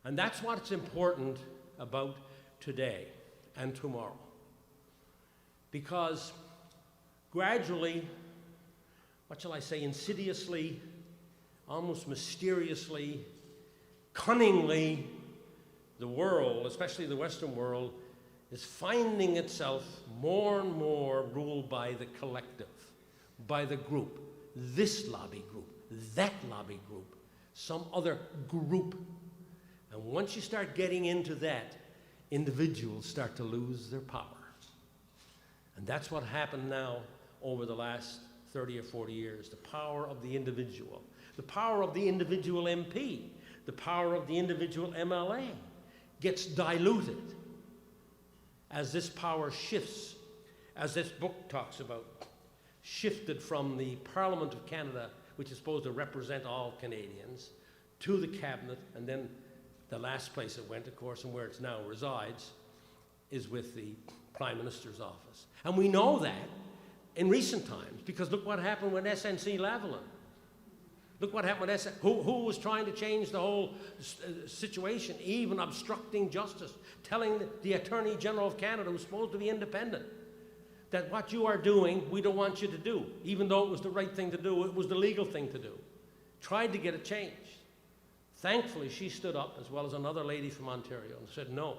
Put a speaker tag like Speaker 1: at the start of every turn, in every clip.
Speaker 1: And that's what's important about today and tomorrow. Because gradually, what shall I say, insidiously, almost mysteriously, cunningly, the world, especially the Western world, is finding itself more and more ruled by the collective, by the group, this lobby group, that lobby group, some other group. And once you start getting into that, individuals start to lose their power. And that's what happened now over the last 30 or 40 years, the power of the individual MP, the power of the individual MLA gets diluted as this power shifts, as this book talks about, shifted from the Parliament of Canada, which is supposed to represent all Canadians, to the Cabinet, and then the last place it went, of course, and where it now resides, is with the Prime Minister's office. And we know that in recent times, because look what happened with SNC-Lavalin. Look what happened with who was trying to change the whole situation, even obstructing justice, telling the Attorney General of Canada, who's supposed to be independent, that what you are doing, we don't want you to do. Even though it was the right thing to do, it was the legal thing to do. Tried to get it changed. Thankfully, she stood up, as well as another lady from Ontario, and said, no,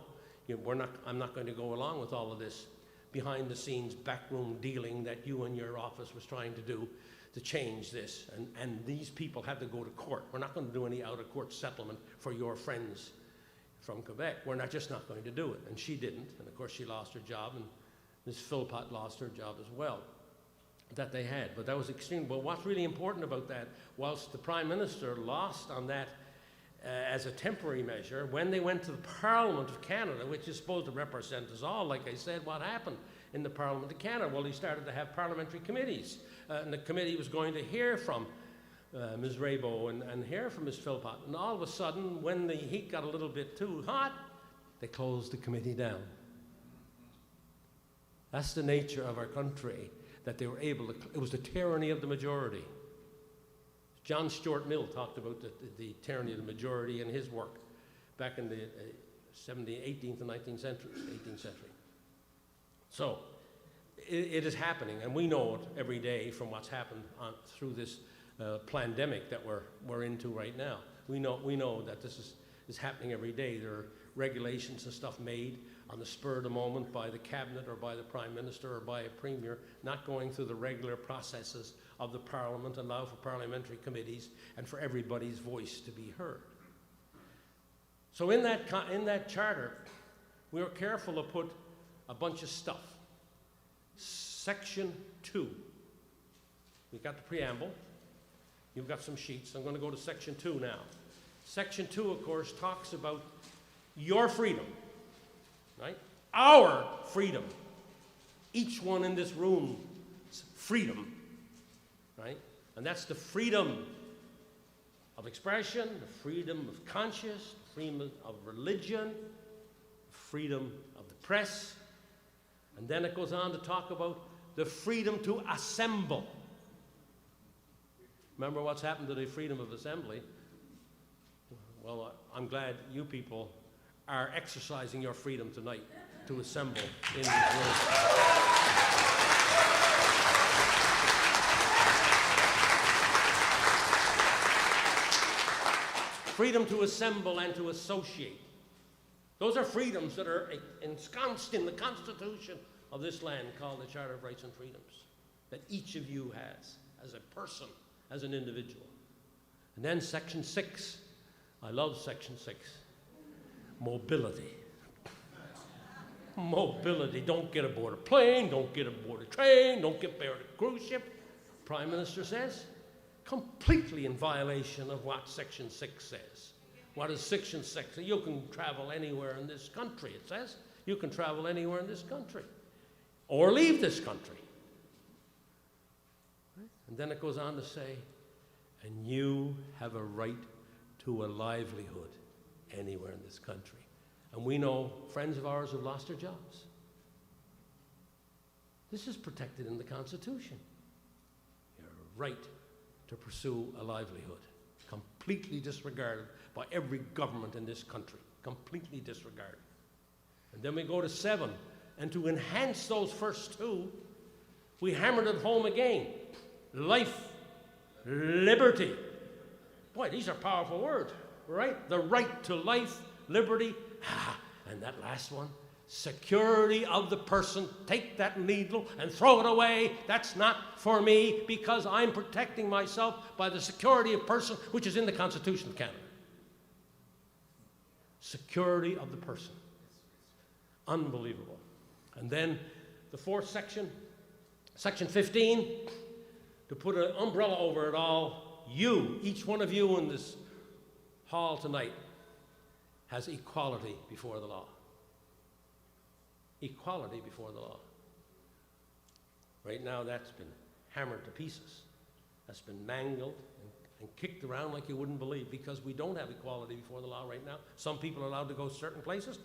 Speaker 1: I'm not going to go along with all of this behind-the-scenes backroom dealing that you and your office was trying to do to change this. And these people had to go to court. We're not going to do any out-of-court settlement for your friends from Quebec. We're just not going to do it. And she didn't. And of course, she lost her job, and Ms. Philpott lost her job as well that they had. But that was extreme. But what's really important about that, whilst the Prime Minister lost on that as a temporary measure, when they went to the Parliament of Canada, which is supposed to represent us all, like I said, what happened in the Parliament of Canada? Well, he started to have parliamentary committees. And the committee was going to hear from Ms. Raybo and hear from Ms. Philpott. And all of a sudden, when the heat got a little bit too hot, they closed the committee down. That's the nature of our country, that they were able to, it was the tyranny of the majority. John Stuart Mill talked about the tyranny of the majority in his work back in the 18th and 18th century. So it is happening, and we know it every day from what's happened through this pandemic that we're into right now. We know that this is happening every day. There are regulations and stuff made on the spur of the moment by the Cabinet or by the Prime Minister or by a Premier, not going through the regular processes of the Parliament, allow for parliamentary committees and for everybody's voice to be heard. So in that charter, we were careful to put a bunch of stuff. Section 2. We've got the preamble. You've got some sheets. I'm going to go to Section 2 now. Section 2, of course, talks about your freedom, right? Our freedom. Each one in this room's freedom, right? And that's the freedom of expression, the freedom of conscience, the freedom of religion, the freedom of the press. And then it goes on to talk about the freedom to assemble. Remember what's happened to the freedom of assembly? Well, I'm glad you people are exercising your freedom tonight to assemble in this room. Freedom to assemble and to associate. Those are freedoms that are ensconced in the Constitution of this land called the Charter of Rights and Freedoms, that each of you has as a person, as an individual. And then Section 6. I love Section 6. Mobility. Mobility. Don't get aboard a plane, don't get aboard a train, don't get aboard a cruise ship. Prime Minister says, completely in violation of what Section 6 says. What is Section 6? You can travel anywhere in this country, it says. You can travel anywhere in this country. Or leave this country. And then it goes on to say, and you have a right to a livelihood anywhere in this country. And we know friends of ours have lost their jobs. This is protected in the Constitution. Your right to pursue a livelihood, completely disregarded by every government in this country, completely disregarded. And then we go to 7, and to enhance those first 2, we hammered it home again. Life, liberty. Boy, these are powerful words, right? The right to life, liberty, and that last one, security of the person. Take that needle and throw it away. That's not for me, because I'm protecting myself by the security of person, which is in the Constitution of Canada. Security of the person. Unbelievable. And then the 4th section, section 15, to put an umbrella over it all, you, each one of you in this hall tonight, has equality before the law. Equality before the law. Right now, that's been hammered to pieces. That's been mangled and kicked around like you wouldn't believe, because we don't have equality before the law right now. Some people are allowed to go certain places,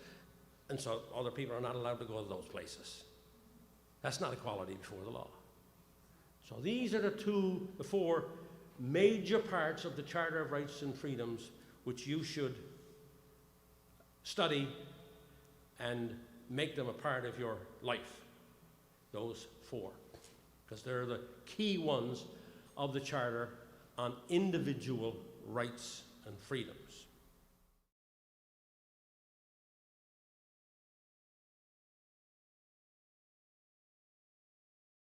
Speaker 1: and so other people are not allowed to go to those places. That's not equality before the law. So these are the 4 major parts of the Charter of Rights and Freedoms which you should study and make them a part of your life. Those 4. Because they're the key ones of the Charter on individual rights and freedoms.